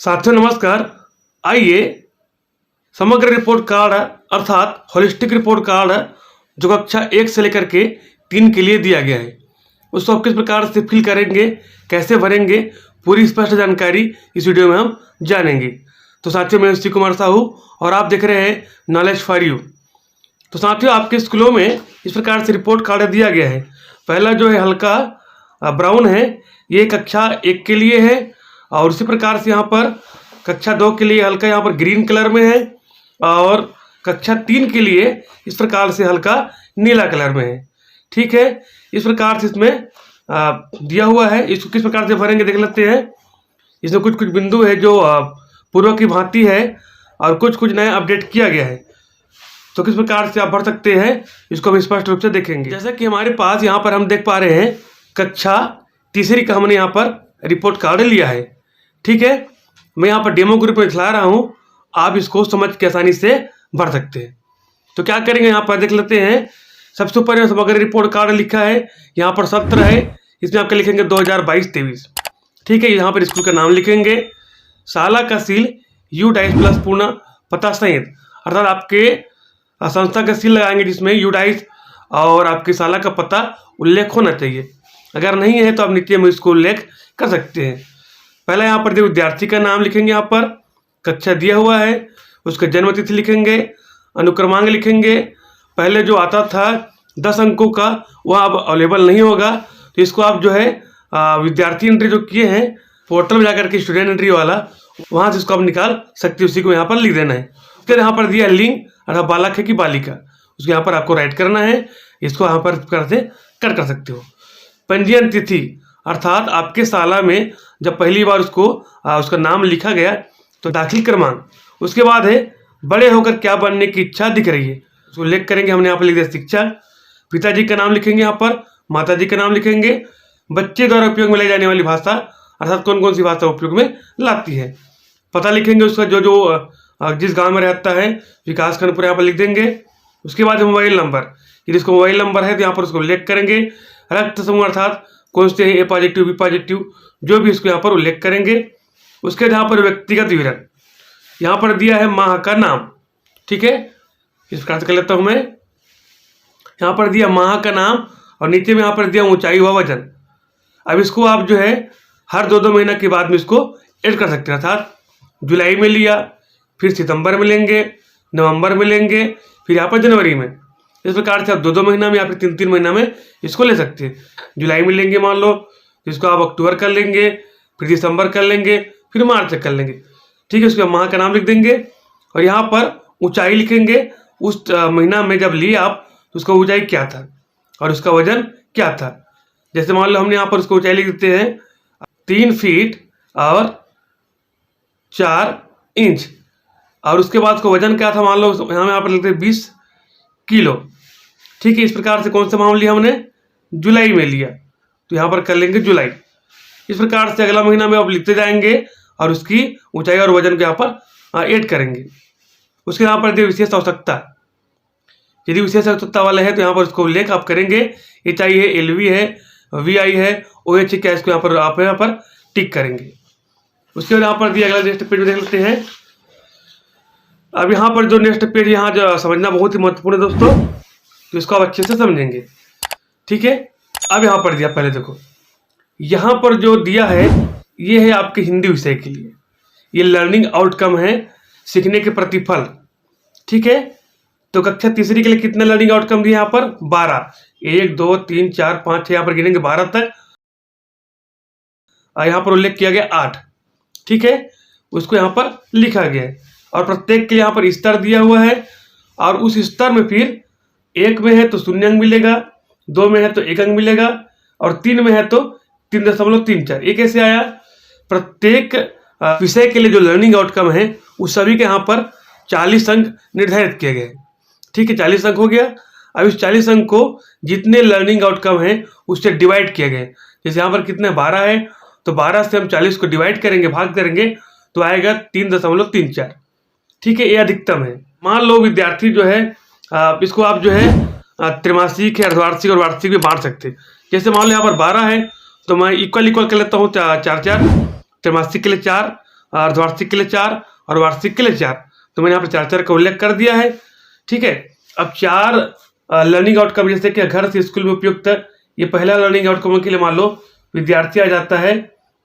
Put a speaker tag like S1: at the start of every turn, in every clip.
S1: साथियों नमस्कार। आइए समग्र रिपोर्ट कार्ड अर्थात होलिस्टिक रिपोर्ट कार्ड जो कक्षा 1 से लेकर के 3 के लिए दिया गया है उसको आप किस प्रकार से फिल करेंगे, कैसे भरेंगे, पूरी स्पष्ट जानकारी इस वीडियो में हम जानेंगे। तो साथियों मैं श्री कुमार साहू और आप देख रहे हैं नॉलेज फॉर यू। तो साथियों आपके स्कूलों में इस प्रकार से रिपोर्ट कार्ड दिया गया है। पहला जो है हल्का ब्राउन है, ये कक्षा 1 के लिए है और उसी प्रकार से यहाँ पर कक्षा 2 के लिए हल्का यहाँ पर ग्रीन कलर में है और कक्षा 3 के लिए इस प्रकार से हल्का नीला कलर में है। ठीक है, इस प्रकार से इसमें दिया हुआ है। इसको किस प्रकार से भरेंगे देख लेते हैं। इसमें कुछ कुछ बिंदु है जो पूर्व की भांति है और कुछ कुछ नया अपडेट किया गया है। तो किस प्रकार से आप भर सकते हैं इसको हम स्पष्ट रूप से देखेंगे। जैसा कि हमारे पास यहाँ पर हम देख पा रहे हैं कक्षा तीसरी का हमने यहाँ पर रिपोर्ट कार्ड लिया है। ठीक है, मैं यहाँ पर डेमो ग्रुप में दिखला रहा हूँ, आप इसको समझ के आसानी से भर सकते हैं। तो क्या करेंगे यहाँ पर देख लेते हैं। सबसे ऊपर समग्र रिपोर्ट कार्ड लिखा है, यहाँ पर सत्र है, इसमें आपके लिखेंगे 2022-23। ठीक है, यहाँ पर स्कूल का नाम लिखेंगे, शाला का सील U-डाइस प्लस पूर्ण पता सहित, अर्थात आपके संस्था का सील लगाएंगे जिसमें U-डाइस और आपकी शाला का पता उल्लेख होना चाहिए। अगर नहीं है तो आप नीचे में इसको उल्लेख कर सकते हैं। पहला यहाँ पर जो विद्यार्थी का नाम लिखेंगे, यहाँ पर कक्षा दिया हुआ है, उसका जन्म तिथि लिखेंगे, अनुक्रमांक लिखेंगे। पहले जो आता था 10 अंकों का वह अब अवेलेबल नहीं होगा, तो इसको आप जो है विद्यार्थी एंट्री जो किए हैं पोर्टल में जाकर के स्टूडेंट एंट्री वाला, वहाँ से इसको आप निकाल सकते हो, उसी को यहाँ पर लिख देना है। फिर यहाँ पर दिया लिंग अर्थात बालक है कि बालिका, उसको यहाँ पर आपको राइट करना है। इसको यहाँ पर कर सकते हो। पंजीयन तिथि अर्थात आपके शाला में जब पहली बार उसका नाम लिखा गया तो दाखिल क्रमांक, उसके बाद है बड़े होकर क्या बनने की इच्छा दिख रही है, उसको उल्लेख करेंगे। हमने यहाँ पर लिख दिया शिक्षा। पिताजी का नाम लिखेंगे, यहाँ पर माताजी का नाम लिखेंगे। बच्चे द्वारा उपयोग में लाई जाने वाली भाषा अर्थात कौन कौन सी भाषा उपयोग में लाती है। पता लिखेंगे उसका जो जिस गाँव में रहता है, विकास खंड पर यहाँ पर लिख देंगे। उसके बाद मोबाइल नंबर, यदि इसको मोबाइल नंबर है तो यहाँ पर उसको उल्लेख करेंगे। रक्त समूह अर्थात कौन से ए पॉजिटिव, बी पॉजिटिव, जो भी इसको यहाँ पर उल्लेख करेंगे। उसके यहाँ पर व्यक्तिगत विवरण, यहाँ पर दिया है माह का नाम। ठीक है, इस प्रकार से कर लेता हूँ मैं। यहाँ पर दिया माह का नाम और नीचे में यहाँ पर दिया ऊंचाई व वजन। अब इसको आप जो है हर 2-2 महीना के बाद में इसको ऐड कर सकते हैं, अर्थात जुलाई में लिया, फिर सितंबर में लेंगे, नवंबर में लेंगे, फिर यहाँ पर जनवरी में। इस प्रकार से आप 2-2 महीना में या फिर 3-3 महीना में इसको ले सकते हैं। जुलाई में लेंगे मान लो, तो इसको आप अक्टूबर कर लेंगे, फिर दिसंबर कर लेंगे, फिर मार्च तक कर लेंगे। ठीक है, उसके माह का नाम लिख देंगे और यहाँ पर ऊंचाई लिखेंगे। उस महीना में जब लिए आप तो उसका ऊंचाई क्या था और उसका वजन क्या था। जैसे मान लो हमने यहाँ पर उसको ऊंचाई लिख देते हैं 3 फीट और 4 इंच और उसके बाद उसका वजन क्या था, मान लो यहाँ पर लिखते हैं 20 किलो। ठीक है, इस प्रकार से कौन सा मामला लिया हमने, जुलाई में लिया, तो यहाँ पर कर लेंगे जुलाई। इस प्रकार से अगला महीना में आप लिखते जाएंगे और उसकी ऊंचाई और वजन को यहाँ पर ऐड करेंगे। उसके यहाँ पर विशेष आवश्यकता, यदि विशेष आवश्यकता वाला है तो यहाँ पर उसको उल्लेख आप करेंगे। HI है, LV है, VI है, OH है, क्या इसको यहाँ पर आप यहाँ पर टिक करेंगे। उसके बाद यहाँ पर दिया अगला नेक्स्ट पेज में देख लेते हैं। अब यहाँ पर जो नेक्स्ट पेज यहाँ जो समझना बहुत ही महत्वपूर्ण है दोस्तों, तो इसको आप अच्छे से समझेंगे। ठीक है, अब यहाँ पर दिया, पहले देखो यहाँ पर जो दिया है ये है आपके हिंदी विषय के लिए, ये लर्निंग आउटकम है, सीखने के प्रतिफल। ठीक है, तो कक्षा तीसरी के लिए कितने लर्निंग आउटकम दिए यहाँ पर 12, 1 2 3 4 5 6, यहाँ पर गिनेंगे 12 तक। यहाँ पर उल्लेख किया गया 8। ठीक है, उसको यहाँ पर लिखा गया है और प्रत्येक के लिए यहाँ पर स्तर दिया हुआ है और उस स्तर में फिर 1 में है तो 0 अंक मिलेगा, 2 में है तो 1 अंक मिलेगा और 3 में है तो 3.34। ये कैसे आया, प्रत्येक विषय के लिए जो लर्निंग आउटकम है उस सभी के यहाँ पर 40 अंक निर्धारित किए गए। ठीक है, 40 अंक हो गया। अब इस 40 अंक को जितने लर्निंग आउटकम है उससे डिवाइड किया गया। जैसे यहाँ पर कितने 12 है, तो 12 से हम 40 को डिवाइड करेंगे, भाग करेंगे, तो आएगा 3.34। ठीक है, ये अधिकतम है। मान लो विद्यार्थी जो है इसको आप जो है त्रैमासिक है, अर्धवार्षिक और वार्षिक में बांट सकते हैं। जैसे मान लो यहाँ पर 12 है तो मैं इक्वल कर लेता हूँ 4 4, त्रैमासिक के लिए 4 अर्धवार्षिक के लिए 4 और वार्षिक के लिए 4। तो मैंने यहाँ पर 4 का उल्लेख कर दिया है। ठीक है, अब 4 लर्निंग आउटकम, जैसे कि घर से स्कूल में उपयुक्त, ये पहला लर्निंग आउटकम के लिए मान लो विद्यार्थी आ जाता है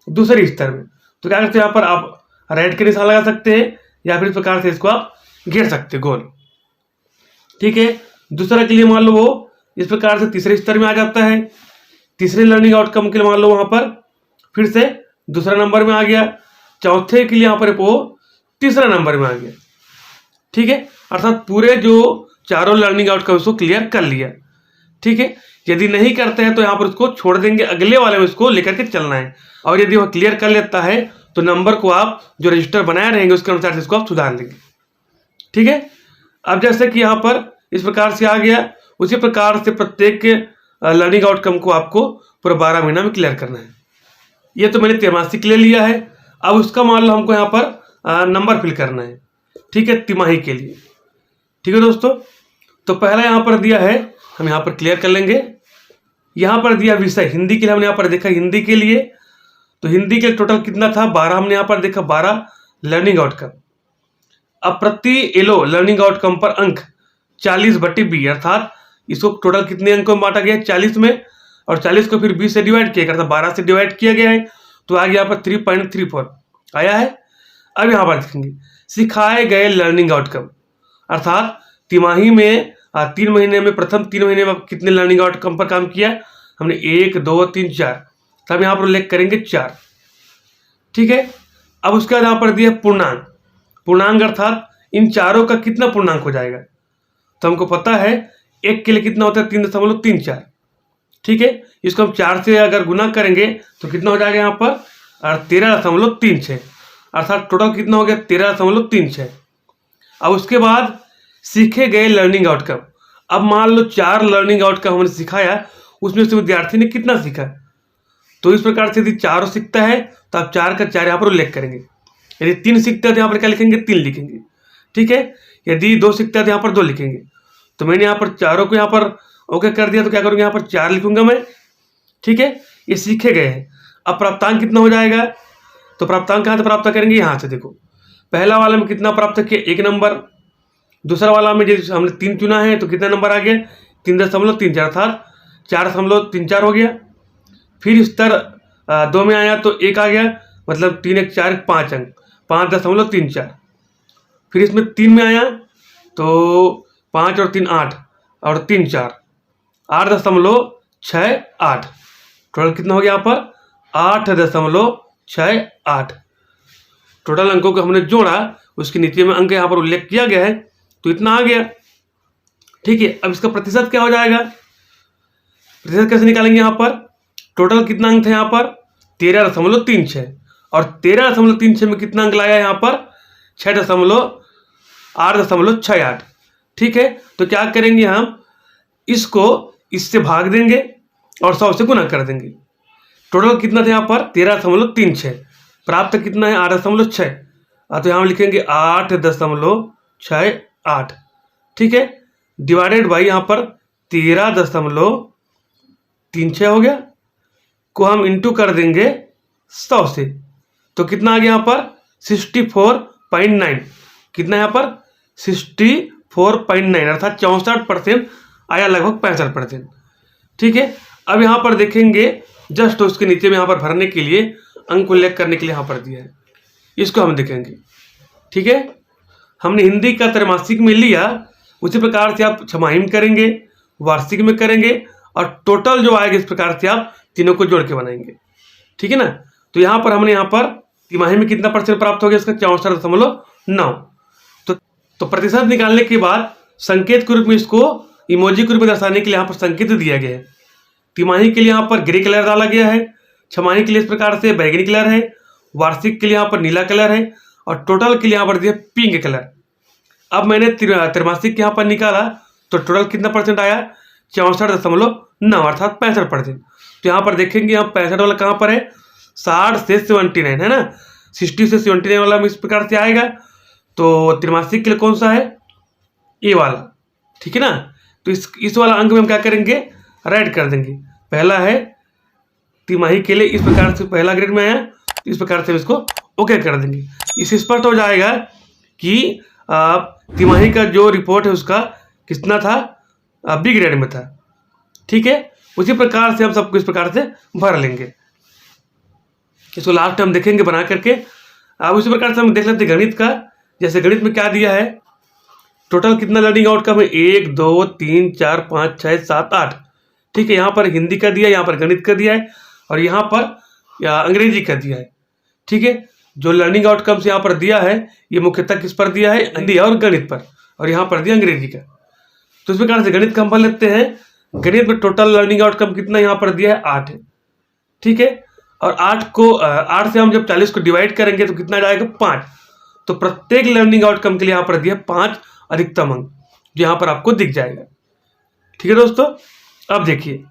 S1: दूसरे स्तर में, तो क्या करते हैं यहाँ पर आप राइट के निशान लगा सकते हैं या फिर इस प्रकार से इसको आप घेर सकते हैं गोल। ठीक है, दूसरा के लिए मान लो वो इस प्रकार से तीसरे स्तर में आ जाता है, तीसरे लर्निंग आउटकम के लिए मान लो वहां पर फिर से दूसरा नंबर में आ गया, चौथे के लिए यहाँ पर वो तीसरा नंबर में आ गया। ठीक है, अर्थात पूरे जो चारों लर्निंग आउटकम्स को क्लियर कर लिया। ठीक है, यदि नहीं करते हैं तो यहाँ पर उसको छोड़ देंगे, अगले वाले में उसको लेकर के चलना है, और यदि वह क्लियर कर लेता है तो नंबर को आप जो रजिस्टर बनाए रहेंगे उसके अनुसार से इसको आप सुधार लेंगे। ठीक है, अब जैसे कि यहाँ पर इस प्रकार से आ गया, उसी प्रकार से प्रत्येक लर्निंग आउटकम को आपको पूरा 12 महीना में क्लियर करना है। ये तो मैंने त्रैमासिक ले लिया है। अब उसका मान लो हमको यहाँ पर नंबर फिल करना है। ठीक है, तिमाही के लिए। ठीक है दोस्तों, तो पहला यहाँ पर दिया है, हम यहाँ पर क्लियर कर लेंगे। यहाँ पर दिया विषय हिंदी के लिए, हमने यहाँ पर देखा हिंदी के लिए, तो हिंदी के टोटल कितना था 12, हमने यहाँ पर देखा 12 लर्निंग आउटकम। अब प्रति एलो लर्निंग आउटकम पर अंक 40/B, अर्थात इसको टोटल कितने अंकों में बांटा गया है 40 में, और 40 को फिर 20 से डिवाइड किया गया, अर्थात 12 से डिवाइड किया गया है, तो आ गया यहाँ पर 3.34 आया है। अब यहाँ पर देखेंगे सिखाए गए लर्निंग आउटकम, अर्थात तिमाही में 3 महीने में, प्रथम 3 महीने में कितने लर्निंग आउटकम पर काम किया हमने, 1 2 3 4, तब यहाँ पर उल्लेख करेंगे 4। ठीक है, अब उसके बाद यहाँ पर दिया पूर्णांक, पूर्णांक अर्थात इन चारों का कितना पूर्णांक हो जाएगा, तो हमको पता है एक के लिए कितना होता है 3.34। ठीक है, इसको हम 4 से अगर गुना करेंगे तो कितना हो जाएगा यहाँ पर 13.36, अर्थात टोटल कितना हो गया 13.36। अब उसके बाद सीखे गए लर्निंग आउटकम, अब मान लो 4 लर्निंग आउटकम हमने सिखाया, उसमें से विद्यार्थी ने कितना सीखा, तो इस प्रकार से यदि 4 सीखता है तो आप 4 का 4 यहाँ पर उल्लेख करेंगे, यदि 3 सीखता है तो यहाँ पर क्या लिखेंगे 3 लिखेंगे। ठीक है, यदि 2 सीखता है तो यहाँ पर 2 लिखेंगे। तो मैंने यहाँ पर चारों को यहाँ पर ओके कर दिया, तो क्या करूँगा यहाँ पर 4 लिखूंगा मैं। ठीक है, ये सीखे गए हैं। अब प्राप्तांक कितना हो जाएगा, तो प्राप्तांक कहाँ से प्राप्त करेंगे, यहाँ से देखो, पहला वाला में कितना प्राप्त किया 1 नंबर, दूसरा वाला में जैसे हमने 3 चुना है तो कितना नंबर आ गया 3.34, अर्थात 4.34 हो गया। फिर स्तर 2 में आया तो 1 आ गया, मतलब 3 1 4 5 अंक, 5.34। फिर इसमें 3 में आया तो 5 और 3 8 और 3 4, 8.68, टोटल कितना हो गया यहाँ पर 8.68। टोटल अंकों को हमने जोड़ा, उसके नीचे में अंक यहाँ पर उल्लेख किया गया है, तो इतना आ गया। ठीक है, अब इसका प्रतिशत क्या हो जाएगा, प्रतिशत कैसे निकालेंगे, यहाँ पर टोटल कितना अंक था यहाँ पर 13.36, और 13.36 में कितना अंक लाया यहाँ पर 8.68। ठीक है, तो क्या करेंगे हम इसको इससे भाग देंगे और 100 से गुना कर देंगे। टोटल कितना था यहाँ पर 13.36, प्राप्त कितना है 8.6, तो यहाँ लिखेंगे 8.68। ठीक है, डिवाइडेड बाई यहाँ पर 13.36 हो गया, को हम इंटू कर देंगे 100 से, तो कितना आ गया यहाँ पर 64.9, कितना यहाँ पर 64.9, अर्थात 64% आया, लगभग 65%। ठीक है, अब यहाँ पर देखेंगे जस्ट उसके नीचे में यहाँ पर भरने के लिए अंक उल्लेख करने के लिए यहाँ पर दिया है, इसको हम देखेंगे। ठीक है, हमने हिंदी का त्रैमासिक में लिया, उसी प्रकार से आप छमाही में करेंगे, वार्षिक में करेंगे, और टोटल जो आएगा इस प्रकार से आप तीनों को जोड़ के बनाएंगे। ठीक है ना, तो यहाँ पर हमने यहाँ पर तिमाही में कितना % प्राप्त हो गया इसका 64.9। तो प्रतिशत निकालने के बाद संकेत के रूप में इसको इमोजी के रूप में दर्शाने के लिए यहाँ पर संकेत दिया गया है। तिमाही के लिए यहाँ पर ग्रे कलर डाला गया है, छमाही के लिए इस प्रकार से बैगनी कलर है, वार्षिक के लिए यहाँ पर नीला कलर है, और टोटल के लिए यहाँ पर दिया पिंक कलर। अब मैंने त्रैमासिक यहाँ पर निकाला तो टोटल कितना % आया 64.9, अर्थात 65%। तो यहाँ पर देखेंगे यहाँ 65 वाला कहाँ पर है, 60 से 79 है ना, 60 से 79 वाला में इस प्रकार से आएगा। तो त्रैमासिक के लिए कौन सा है, ये वाला। ठीक है ना, तो इस वाला अंक में हम क्या करेंगे, राइट कर देंगे। पहला है तिमाही के लिए इस प्रकार से पहला ग्रेड में आया, इस प्रकार से हम इसको ओके कर देंगे। इससे स्पष्ट हो जाएगा कि तिमाही का जो रिपोर्ट है उसका कितना था, बी ग्रेड में था। ठीक है, उसी प्रकार से हम सबको इस प्रकार से भर लेंगे। इसको लास्ट हम देखेंगे बना करके। अब उसी प्रकार से हम देख लेते हैं गणित का। जैसे गणित में क्या दिया है, टोटल कितना लर्निंग आउटकम है, 1 2 3 4 5 6 7 8। ठीक है, यहाँ पर हिंदी का दिया है, यहाँ पर गणित का दिया है, और यहाँ पर अंग्रेजी का दिया है। ठीक है, जो लर्निंग आउटकम्स यहाँ पर दिया है ये मुख्यतः किस पर दिया है, हिंदी और गणित पर, और यहाँ पर दिया अंग्रेजी का। तो इस प्रकार से गणित का हम भर लेते हैं। गणित में टोटल लर्निंग आउटकम कितना यहाँ पर दिया है, 8 है। ठीक है, और 8 से हम जब 40 को डिवाइड करेंगे तो कितना जाएगा, 5। तो प्रत्येक लर्निंग आउटकम के लिए यहाँ पर दिया 5 अधिकतम अंक, जो यहाँ पर आपको दिख जाएगा। ठीक है दोस्तों, अब देखिए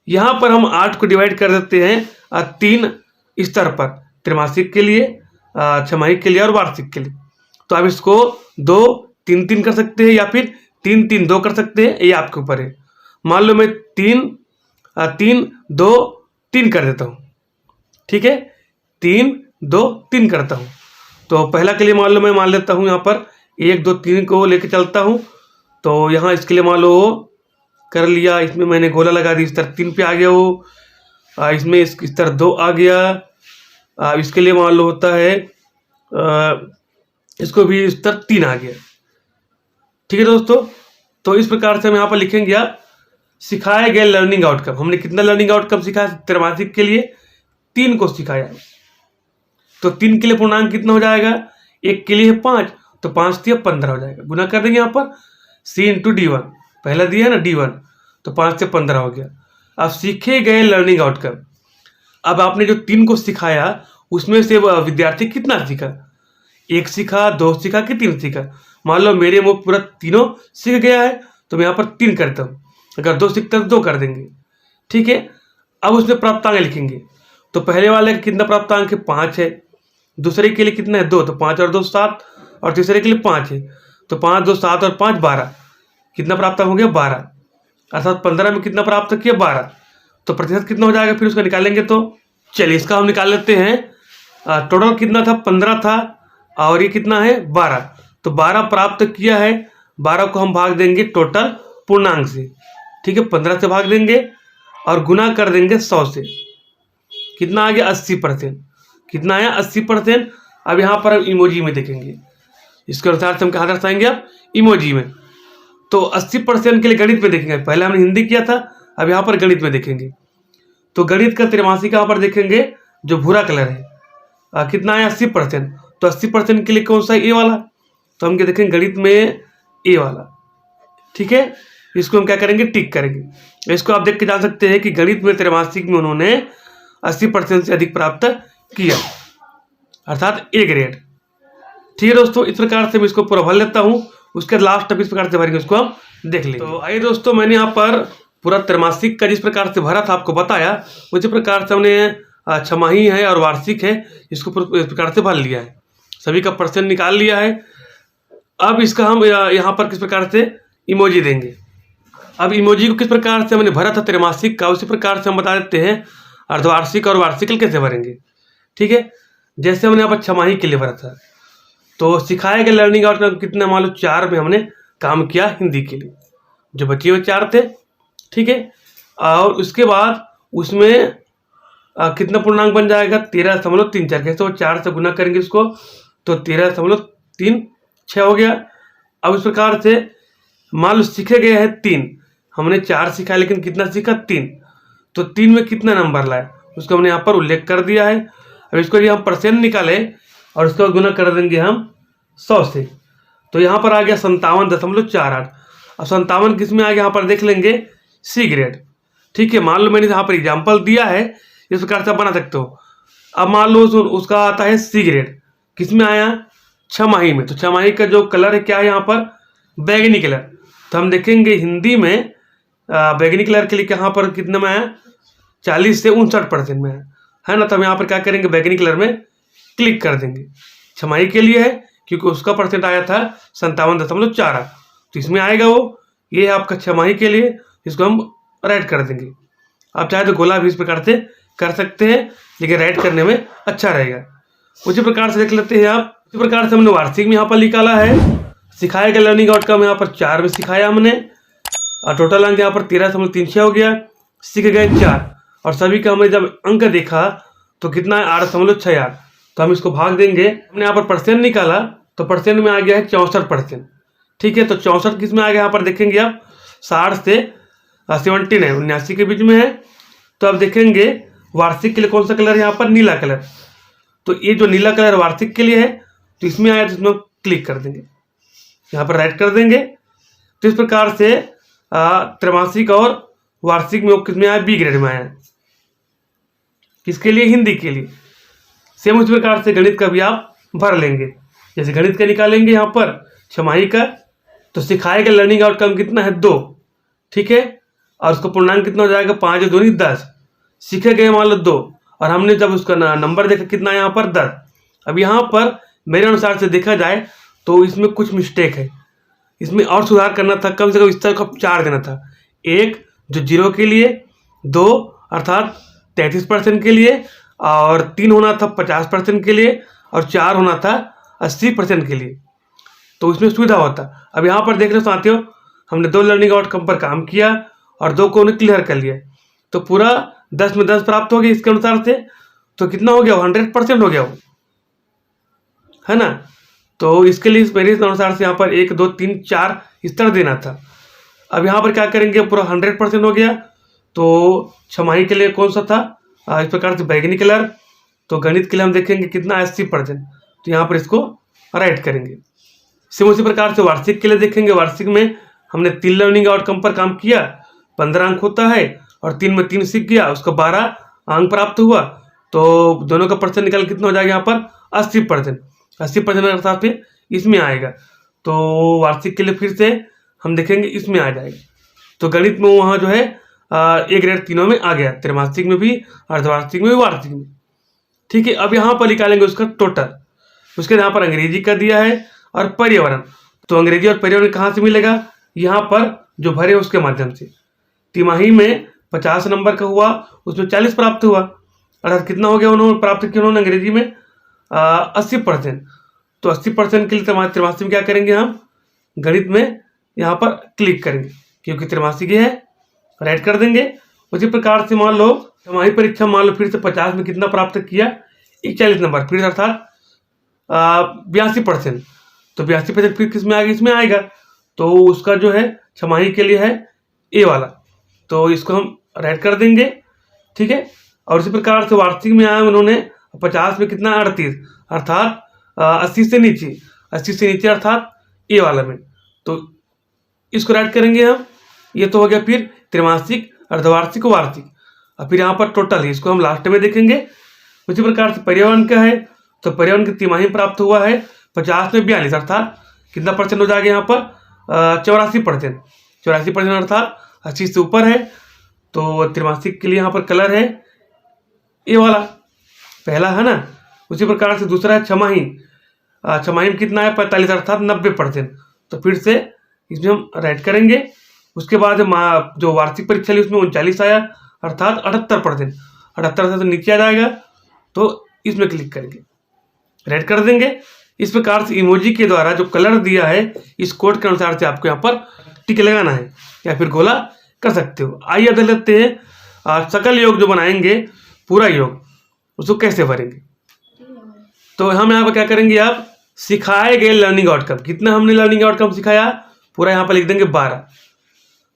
S1: यहाँ पर हम 8 को डिवाइड कर देते हैं 3 स्तर पर, त्रैमासिक के लिए, छमाहिक के लिए और वार्षिक के लिए। तो आप इसको 2 3 3 कर सकते हैं या फिर 3 3 2 कर सकते हैं, ये आपके ऊपर है। मान लो मैं 3 3 2 3 कर देता हूँ। ठीक है, 3 2 3 करता हूँ। तो पहला के लिए मान लो मैं मान लेता हूँ यहाँ पर 1 2 3 को लेके चलता हूँ। तो यहाँ इसके लिए मान लो कर लिया, इसमें मैंने गोला लगा दी, स्तर 3 पे आ गया वो, इसमें स्तर 2 आ गया। इसके लिए मान लो होता है इसको भी स्तर 3 आ गया। ठीक है दोस्तों, तो इस प्रकार से हम यहाँ पर लिखेंगे आप सिखाए गए लर्निंग आउटकम। हमने कितना लर्निंग आउटकम सीखा, त्रैमासिक के लिए 3 को सिखाया। तो 3 के लिए पूर्णांक कितना हो जाएगा, 1 के लिए है 5, तो 5 से 15 हो जाएगा। गुना कर देंगे यहाँ पर C × D1, पहला दिया है ना D1, तो 5 से 15 हो गया। अब सीखे गए लर्निंग आउटकम, अब आपने जो 3 को सिखाया उसमें से विद्यार्थी कितना सीखा, 1 सीखा, 2 सीखा कि 3 सीखा। मान लो मेरे मुँह पूरा तीनों सीख गया है तो मैं यहाँ पर 3 करता हूँ, अगर 2 सीखता है तो 2 कर देंगे। ठीक है, अब उसमें प्राप्तांक लिखेंगे। तो पहले वाले का कितना प्राप्तांक है, 5 है, दूसरे के लिए कितना है, 2, तो 5 और 2 7, और तीसरे के लिए 5 है, तो 5 2 7 और 5 12, कितना प्राप्तांक हो गया, 12। अर्थात 15 में कितना प्राप्त किया, 12। तो प्रतिशत कितना हो जाएगा, फिर उसका निकालेंगे। तो चलिए इसका हम निकाल लेते हैं। टोटल कितना था, 15 था, और ये कितना है, 12। तो 12 प्राप्त किया है, 12 को हम भाग देंगे टोटल पूर्णांक से। ठीक है, 15 से भाग देंगे और गुना कर देंगे 100 से। कितना आ गया, 80%। कितना आया, 80%। अब यहाँ पर हम इमोजी में देखेंगे, इसके अनुसार से हम कहाँ दर्शाएंगे, आप इमोजी में। तो 80% के लिए गणित में देखेंगे, पहले हमने हिंदी किया था, अब यहाँ पर गणित में देखेंगे। तो गणित का त्रैमासिक यहाँ पर देखेंगे जो भूरा कलर है, कितना आया, 80%। तो 80% के लिए कौन सा, ए वाला। तो हम क्या देखेंगे, गणित में ए वाला। ठीक है, इसको हम क्या करेंगे, टिक करेंगे। इसको आप देख के जान सकते हैं कि गणित में त्रैमासिक में उन्होंने 80% से अधिक प्राप्त किया, अर्थात ए ग्रेड। ठीक है दोस्तों, इस प्रकार से मैं इसको पूरा भर लेता हूँ, उसके लास्ट इस प्रकार से भरेंगे, उसको हम देख लेंगे। तो आइए दोस्तों, मैंने यहाँ पर पूरा त्रैमासिक का जिस प्रकार से भरा था आपको बताया, उसी प्रकार से हमने छमाही है और वार्षिक है, इसको इस प्रकार से भर लिया है, सभी का परसेंट निकाल लिया है। अब इसका हम यहाँ पर किस प्रकार से इमोजी देंगे। अब इमोजी को किस प्रकार से हमने भरा था त्रैमासिक का, उसी प्रकार से हम बता देते हैं अर्धवार्षिक और वार्षिक कैसे भरेंगे। ठीक है, जैसे हमने यहाँ पर छमाही के लिए भरा था, तो सिखाए गए लर्निंग आउटकम कितने, मान लो 4 में हमने काम किया हिंदी के लिए, जो बचे हुए 4 थे। ठीक है, और उसके बाद उसमें कितना पूर्णांक बन जाएगा, 13.34। कैसे, वो 4 से गुना करेंगे इसको, तो 13.36 हो गया। अब इस प्रकार से मान लो सीखे गए हैं 3, हमने 4 सीखा लेकिन कितना सीखा, 3। तो 3 में कितना नंबर लाए उसको हमने यहाँ पर उल्लेख कर दिया है। अब इसको यदि हम परसेंट निकाले और उसके बाद गुना कर देंगे हम 100 से, तो यहाँ पर आ गया 57.48। अब 57 किस में आ गया, यहाँ पर देख लेंगे, सी ग्रेड। ठीक है, मान लो मैंने यहाँ पर एग्जाम्पल दिया है, इस प्रकार से आप बना सकते हो। अब मान लो उसका आता है सी ग्रेड, किस में आया, छमाही में। तो छमाही का जो कलर है क्या है, यहाँ पर बैगनी कलर। तो हम देखेंगे हिंदी में बैगनी कलर के लिए यहाँ पर कितने में आया, 40 से 59% में है ना। तो हम यहाँ पर क्या करेंगे, बैगनी कलर में क्लिक कर देंगे। छमाही के लिए है क्योंकि उसका परसेंट आया था 57.48, तो इसमें आएगा वो, ये है आपका छमाही के लिए, इसको हम राइट कर देंगे। आप चाहे तो गोला भी इस प्रकार से कर सकते हैं, लेकिन राइट करने में अच्छा रहेगा। उसी प्रकार से देख लेते हैं आप। इसी प्रकार से हमने वार्षिक में यहाँ पर निकाला है। सिखाया गया लर्निंग आउटकम यहाँ पर 4 में सिखाया हमने, और टोटल अंक यहाँ पर 13.36 हो गया। सीख गए 4, और सभी का हमने जब अंक देखा तो कितना है 8.68। तो हम इसको भाग देंगे। हमने यहाँ पर परसेंट निकाला तो परसेंट में आ गया है 64%। ठीक है, तो 64 किस में आ गया यहाँ पर देखेंगे आप, 60 से 79 है, 79 के बीच में है। तो अब देखेंगे वार्षिक के लिए कौन सा कलर है, यहाँ पर नीला कलर। तो ये जो नीला कलर वार्षिक के लिए है, तो इसमें आया तो इसमें क्लिक कर देंगे, यहाँ पर राइट कर देंगे। तो इस प्रकार से त्रैमासिक और वार्षिक में वो किसमें आया, बी ग्रेड में आया। किसके लिए, हिंदी के लिए। सेम उस प्रकार से गणित का भी आप भर लेंगे। जैसे गणित का निकालेंगे यहाँ पर छमाही का, तो सिखाए गए लर्निंग आउटकम कितना है 2। ठीक है, और उसका पूर्णांक कितना हो जाएगा, 5 दूनी 10। सीखे गए मान लो 2, और हमने जब उसका नंबर देखा कितना है यहाँ पर 10। अब यहाँ पर मेरे अनुसार से देखा जाए तो इसमें कुछ मिस्टेक है, इसमें और सुधार करना था। कम से कम इस तरह का 4 देना था। एक जो 0 के लिए, 2 अर्थात 33% के लिए, और 3 होना था 50% के लिए, और 4 होना था 80% के लिए। तो इसमें सुविधा होता। अब यहाँ पर देख लो साथियों, हमने 2 लर्निंग आउटकम पर काम किया और 2 को उन्हें क्लियर कर लिया, तो पूरा 10 में 10 प्राप्त हो गया इसके अनुसार से। तो कितना हो गया, 100% हो गया वो, है ना। तो इसके लिए मेरे अनुसार से यहाँ पर 1 2 3 4 इस तरह देना था। अब यहाँ पर क्या करेंगे, पूरा 100% हो गया। तो छमाही के लिए कौन सा था, इस प्रकार से बैगनी कलर। तो गणित के लिए हम देखेंगे कितना 80%, तो यहाँ पर इसको राइट करेंगे। सेम उसी प्रकार से वार्षिक के लिए देखेंगे। वार्षिक में हमने 3 लर्निंग आउटकम पर काम किया, 15 अंक होता है, और 3 में 3 सीख गया, उसको 12 अंक प्राप्त हुआ। तो दोनों का परसेंट निकाल कितना हो जाएगा यहाँ पर 80%। 80% अर्थात फिर इसमें आएगा। तो वार्षिक के लिए फिर से हम देखेंगे इसमें आ जाएगा। तो गणित में वहाँ जो है ए ग्रेड तीनों में आ गया, त्रैमासिक में भी, अर्धवार्षिक में भी, वार्षिक में। ठीक है, अब यहाँ पर निकालेंगे उसका टोटल। उसके यहाँ पर अंग्रेजी का दिया है और पर्यावरण। तो अंग्रेजी और पर्यावरण कहाँ से मिलेगा, यहाँ पर जो भरे उसके माध्यम से। तिमाही में 50 नंबर का हुआ, उसमें 40 प्राप्त हुआ, अर्थात कितना हो गया उन्होंने प्राप्त किया उन्होंने अंग्रेजी में 80%। तो 80% के लिए त्रैमासिक में क्या करेंगे, हम गणित में यहाँ पर क्लिक करेंगे, क्योंकि त्रैमासिक है, राइट कर देंगे। उसी प्रकार से मान लो हमारी परीक्षा मान लो फिर से 50 में कितना प्राप्त किया, 41 नंबर, फिर अर्थात 82%। तो 82% फिर किस में आएगा, इसमें आएगा। तो उसका जो है छमाही के लिए है ए वाला, तो इसको हम राइट कर देंगे। ठीक है, और इसी प्रकार से वार्षिक में आया उन्होंने 50 में कितना 38, अर्थात 80 से नीचे, 80 से नीचे अर्थात ए वाला में। तो इसको राइट करेंगे हम। ये तो हो गया फिर त्रैमासिक, अर्धवार्षिक, वार्षिक। और फिर यहाँ पर टोटल है, इसको हम लास्ट में देखेंगे। उसी प्रकार से पर्यावरण का है, तो पर्यावरण की तिमाही प्राप्त हुआ है 50 में 42, अर्थात कितना परसेंट हो जाएगा यहाँ पर 84%। 84% अर्थात 80 से ऊपर है। तो त्रैमासिक के लिए यहाँ पर कलर है ये वाला, पहला है ना। उसी प्रकार से दूसरा है छमाही। छमाही में कितना है 45, अर्थात 90%। तो फिर से इसमें हम राइट करेंगे। उसके बाद जो वार्षिक परीक्षा ली उसमें 39 आया, अर्थात 78%। 78 से नीचे आ जाएगा, तो इसमें क्लिक करेंगे, राइट कर देंगे। इस प्रकार से इमोजी के द्वारा जो कलर दिया है इस कोड के अनुसार से आपको यहाँ पर टिक लगाना है, या फिर गोला कर सकते हो। आइए देख लेते हैं सकल योग जो बनाएंगे, पूरा योग, उसको कैसे भरेंगे। तो हम यहाँ पर क्या करेंगे, आप सिखाए गए लर्निंग आउटकम, कितना हमने लर्निंग आउटकम सिखाया, पूरा यहाँ पर लिख देंगे 12।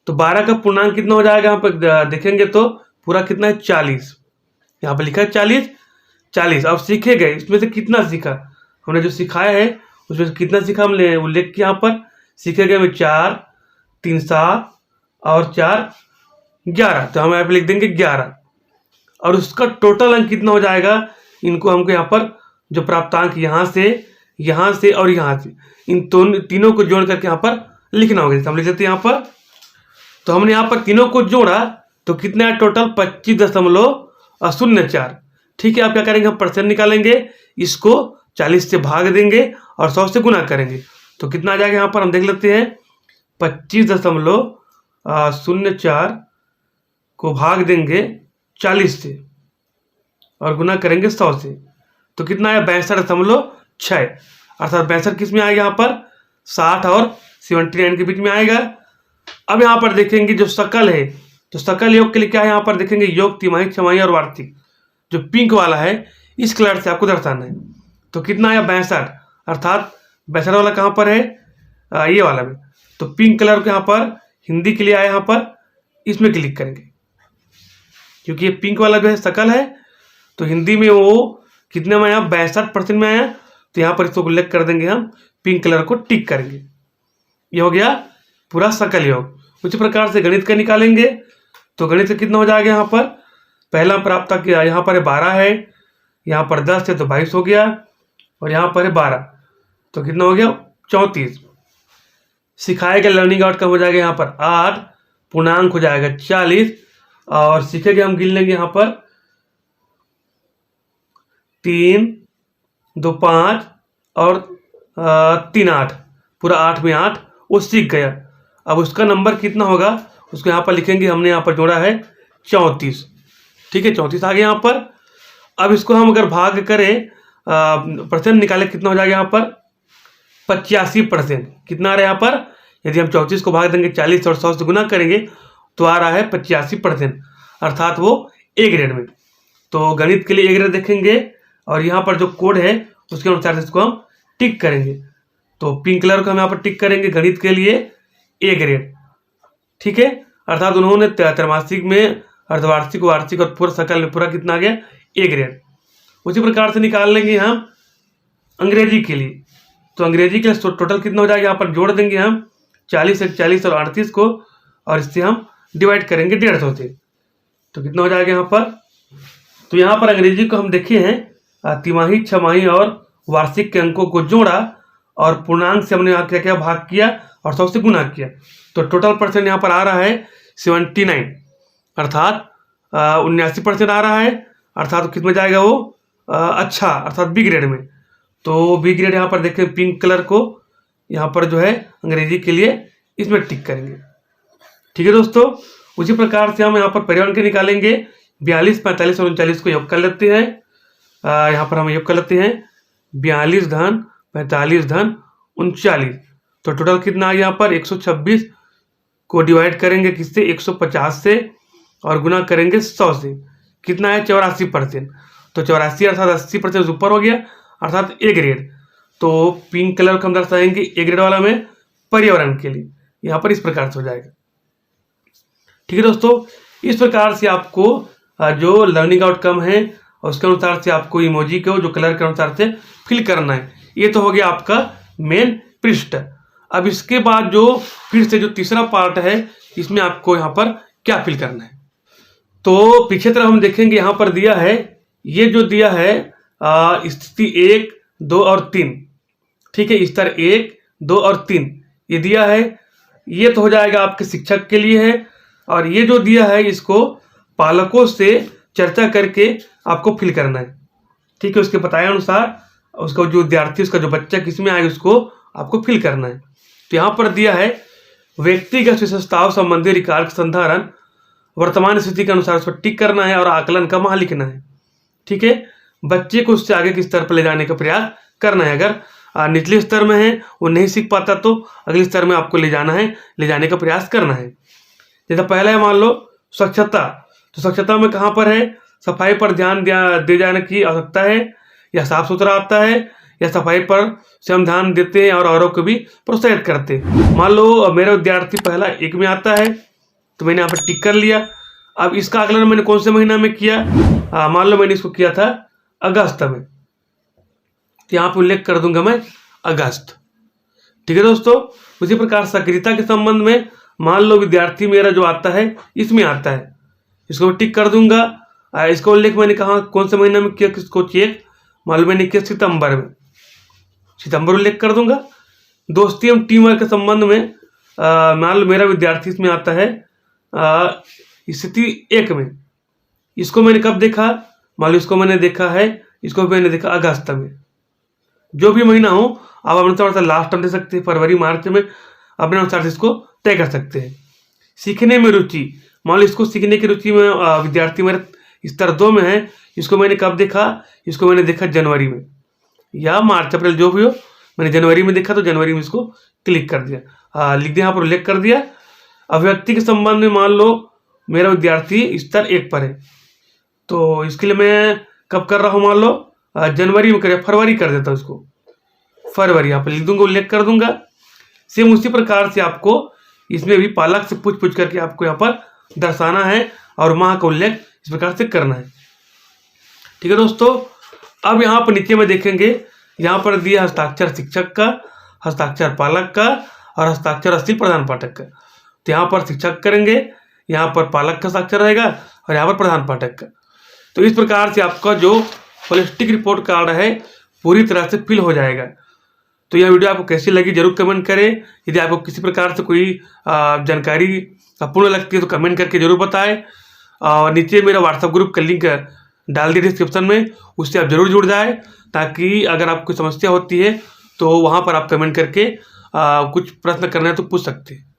S1: तो 12 का पूर्णांक कितना हो जाएगा, यहाँ पर देखेंगे तो पूरा कितना है 40। यहाँ पर लिखा है 40। अब सीखे गए, इसमें से कितना सीखा, हमने जो सिखाया है उसमें से कितना सीखा हमने उल्लेख किया यहाँ पर। सीखे गए में 4, 3 7 और 4 11। तो हम यहाँ पर लिख देंगे 11। और उसका टोटल अंक कितना हो जाएगा, इनको हमको यहाँ पर जो प्राप्तांक यहाँ से और यहाँ से, इन तीनों को जोड़ करके यहाँ पर लिखना होगा। जैसे हम लिख देते हैं यहाँ पर, तो हमने यहाँ पर तीनों को जोड़ा तो कितना है टोटल 25.04। ठीक है, आप क्या करेंगे, हम परसेंट निकालेंगे, इसको 40 से भाग देंगे और 100 से गुना करेंगे। तो कितना आ जाएगा यहाँ पर हम देख लेते हैं, 25.04 को भाग देंगे 40 से और गुना करेंगे 100 से। तो कितना आया 62.6, अर्थात 62 किस में आएगा यहाँ पर 60 और 79 के बीच में आएगा। अब यहाँ पर देखेंगे जो सकल है, तो सकल योग के लिए क्या है यहाँ पर देखेंगे योग, तिमाही, छमाही और वार्षिक, जो पिंक वाला है इस कलर से आपको दर्शाना है। तो कितना आया 62, अर्थात 62 वाला कहाँ पर है ये वाला में, तो पिंक कलर को यहाँ पर हिंदी के लिए आया, यहाँ पर इसमें क्लिक करेंगे क्योंकि ये पिंक वाला जो है सकल है, तो हिंदी में वो कितने में आया 62% में आया, तो यहाँ पर इसको उल्लेख कर देंगे हम, पिंक कलर को टिक करेंगे। ये हो गया पूरा सकल योग। उसी प्रकार से गणित का निकालेंगे, तो गणित का कितना हो जाएगा यहाँ पर, पहला प्राप्त किया यहाँ पर 12 है, यहाँ पर 10 है तो 22 हो गया, और यहाँ पर है 12 तो कितना हो गया 34। सिखाएगा लर्निंग आउटकम हो जाएगा यहाँ पर 8, पूर्णांक हो जाएगा 40, और सीखेंगे हम गिन लेंगे यहाँ पर 3, 2, 5 और 3, 8, पूरा 8 में 8 वो सीख गया। अब उसका नंबर कितना होगा उसको यहाँ पर लिखेंगे, हमने यहाँ पर जोड़ा है 34, ठीक है 34 आ गया यहाँ पर। अब इसको हम अगर भाग करें परसेंट निकाले कितना हो जाएगा यहाँ पर 85%, कितना आ रहा है यहाँ पर, यदि हम 34 को भाग देंगे 40 और 100 से गुना करेंगे तो आ रहा है 85%, अर्थात वो ए ग्रेड में। तो गणित के लिए ए ग्रेड देखेंगे और यहाँ पर जो कोड है उसके अनुसार इसको हम टिक करेंगे। तो पिंक कलर को हम यहाँ पर टिक करेंगे गणित के लिए ए ग्रेड, ठीक है, अर्थात उन्होंने त्रैमासिक में, अर्धवार्षिक, वार्षिक और पूरा सकल में पूरा कितना आ गया ए ग्रेड। उसी प्रकार से निकाल लेंगे हम अंग्रेजी के लिए, तो अंग्रेजी के लिए टोटल कितना हो जाएगा यहाँ पर जोड़ देंगे हम 40, 41 और 38 को, और इससे हम डिवाइड करेंगे 150 से, तो कितना हो जाएगा यहाँ पर। तो यहाँ पर अंग्रेजी को हम देखे हैं तिमाही, छमाही और वार्षिक के अंकों को जोड़ा और पूर्णांक से हमने यहाँ क्या क्या भाग किया और 100 से गुना किया, तो टोटल परसेंट यहाँ पर आ रहा है 79, अर्थात 79% आ रहा है, अर्थात कितना जाएगा वो अच्छा, अर्थात बी ग्रेड में। तो बी ग्रेड यहाँ पर देखें पिंक कलर को यहाँ पर जो है अंग्रेजी के लिए इसमें टिक करेंगे, ठीक है दोस्तों। उसी प्रकार से हम यहाँ पर पर्यावरण के निकालेंगे, 42, 45 और 39 को योग कर लेते हैं। यहाँ पर हम योग कर लेते हैं 42 धन 45 धन 39, तो टोटल कितना है यहाँ पर 126 को डिवाइड करेंगे किससे 150 से और गुना करेंगे 100 से, कितना है 84%, तो 84 अर्थात 80% ऊपर हो गया, अर्थात ए ग्रेड। तो पिंक कलर को हम दर्शाएंगे ए ग्रेड वाला में पर्यावरण के लिए, यहाँ पर इस प्रकार से हो जाएगा, ठीक है दोस्तों। इस प्रकार से आपको जो लर्निंग आउटकम है उसके अनुसार से आपको इमोजी को जो कलर के अनुसार से फिल करना है। ये तो हो गया आपका मेन पृष्ठ। अब इसके बाद जो फिर से जो तीसरा पार्ट है इसमें आपको यहाँ पर क्या फिल करना है, तो पीछे तरफ हम देखेंगे यहाँ पर दिया है, ये जो दिया है स्थिति 1, 2 और 3, ठीक है, स्तर 1, 2 और 3 ये दिया है, ये तो हो जाएगा आपके शिक्षक के लिए है, और ये जो दिया है इसको पालकों से चर्चा करके आपको फिल करना है, ठीक है, उसके बताए अनुसार उसका जो विद्यार्थी उसका जो बच्चा किसमें आए उसको आपको फिल करना है। तो यहाँ पर दिया है व्यक्तिगत विशेषताओं संबंधी रिकॉर्ड संधारण, वर्तमान स्थिति के अनुसार उसको टिक करना है और आकलन का मान लिखना है, ठीक है। बच्चे को उससे आगे के स्तर पर ले जाने का प्रयास करना है, अगर निचले स्तर में है वो नहीं सीख पाता तो अगले स्तर में आपको ले जाना है, ले जाने का प्रयास करना है। जैसा पहला है मान लो स्वच्छता, तो स्वच्छता में कहाँ पर है, सफाई पर ध्यान दे जाने की आवश्यकता है, या साफ सुथरा आता है, या सफाई पर से हम ध्यान देते हैं और औरों को भी प्रोत्साहित करते हैं। मान लो मेरा विद्यार्थी पहला 1 में आता है तो मैंने यहाँ पर टिक कर लिया। अब इसका आकलन मैंने कौन से महीना में किया, मान लो मैंने इसको किया था अगस्त में, तो यहाँ पर उल्लेख कर दूंगा मैं अगस्त, ठीक है दोस्तों। उसी प्रकार सक्रियता के संबंध में मान लो विद्यार्थी मेरा जो आता है इसमें आता है, इसको टिक कर दूंगा। इसका उल्लेख मैंने कहा कौन से महीने में किया, किसको चेक, मान लो मैंने किया सितंबर में, सितंबर उल्लेख कर दूंगा। दोस्ती एवं टीम वर्क के संबंध में मान लो मेरा विद्यार्थी इसमें आता है स्थिति 1 में, इसको मैंने कब देखा, मान लो इसको मैंने देखा है, इसको मैंने देखा अगस्त में। जो भी महीना हो आप अपने अनुसार लास्ट टाइम दे सकते हैं, फरवरी मार्च में अपने अनुसार से इसको तय कर सकते हैं। सीखने में रुचि, मान लो इसको सीखने की रुचि में विद्यार्थी मेरा स्तर 2 में है, इसको मैंने कब देखा, इसको मैंने देखा जनवरी में या मार्च अप्रैल जो भी हो, मैंने जनवरी में देखा तो जनवरी में इसको क्लिक कर दिया। लिख दिया, यहाँ पर उल्लेख कर दिया। अभिव्यक्ति के संबंध में मान लो मेरा विद्यार्थी स्तर 1 पर है, तो इसके लिए मैं कब कर रहा हूँ, मान लो जनवरी में कर, फरवरी कर देता हूँ इसको, फरवरी यहाँ पर लिख दूंगा, उल्लेख कर दूंगा। सेम उसी प्रकार से आपको इसमें भी पालक से पूछ करके आपको यहाँ पर दर्शाना है और माह का उल्लेख इस प्रकार से करना है। ठीक है दोस्तों, अब यहाँ पर नीचे में देखेंगे, यहाँ पर दिया हस्ताक्षर शिक्षक का, हस्ताक्षर पालक का और हस्ताक्षर असली प्रधान पाठक का। तो यहाँ पर शिक्षक करेंगे, यहाँ पर पालक का हस्ताक्षर रहेगा और यहाँ पर प्रधान पाठक का। तो इस प्रकार से आपका जो होलिस्टिक रिपोर्ट कार्ड है पूरी तरह से फिल हो जाएगा। तो यह वीडियो आपको कैसी लगी जरूर कमेंट करें। यदि आपको किसी प्रकार से कोई जानकारी अपूर्ण लगती है तो कमेंट करके जरूर बताएं। और नीचे मेरा व्हाट्सएप ग्रुप का लिंक डाल दिया डिस्क्रिप्शन में, उससे आप जरूर जुड़ जाएं, ताकि अगर आपको समस्या होती है तो वहाँ पर आप कमेंट करके कुछ प्रश्न करना है तो पूछ सकते हैं।